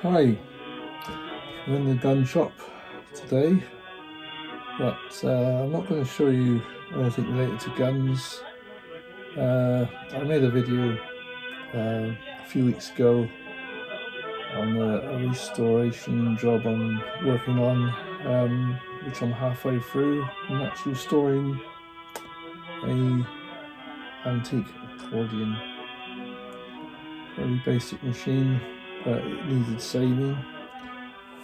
Hi, I'm in the gun shop today, but I'm not going to show you anything related to guns. I made a video a few weeks ago on a restoration job I'm working on, which I'm halfway through. I'm actually restoring a antique accordion. Very basic machine, but it needed saving.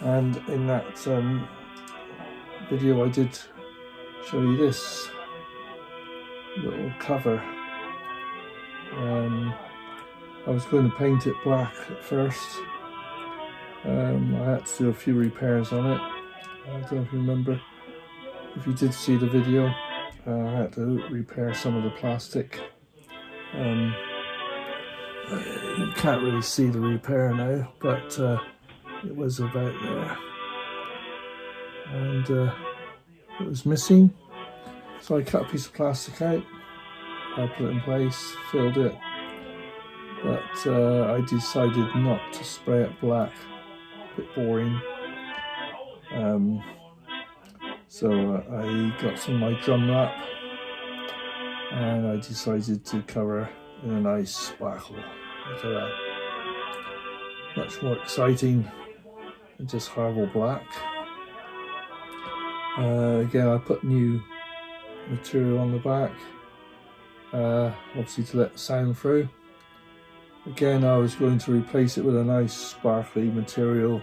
And in that video I did show you this little cover. I was going to paint it black at first. I had to do a few repairs on it. I don't know if you remember. If you did see the video, I had to repair some of the plastic. You can't really see the repair now, but it was about there, and it was missing. So I cut a piece of plastic out, I put it in place, filled it, but I decided not to spray it black, a bit boring. So I got some of my drum wrap and I decided to cover in a nice sparkle. Look at that. Much more exciting than just horrible black. Again, I put new material on the back, obviously to let the sound through. Again, I was going to replace it with a nice sparkly material,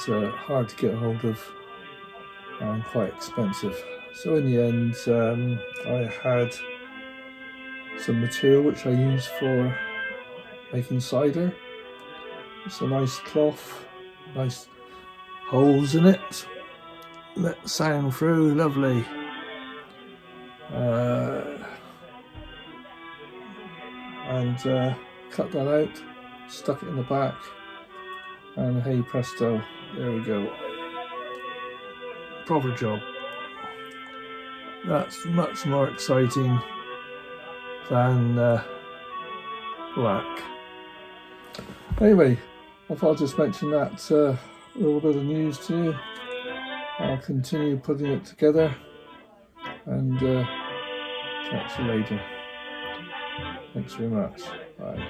but hard to get hold of and quite expensive. So in the end, I had some material which I use for making cider. It's a nice cloth, nice holes in it, let the sound through, lovely. And cut that out, stuck it in the back, and hey presto, there we go. Proper job. That's much more exciting than black. Anyway, I thought I'd just mention that little bit of news to you. I'll continue putting it together and catch you later. Thanks very much. Bye.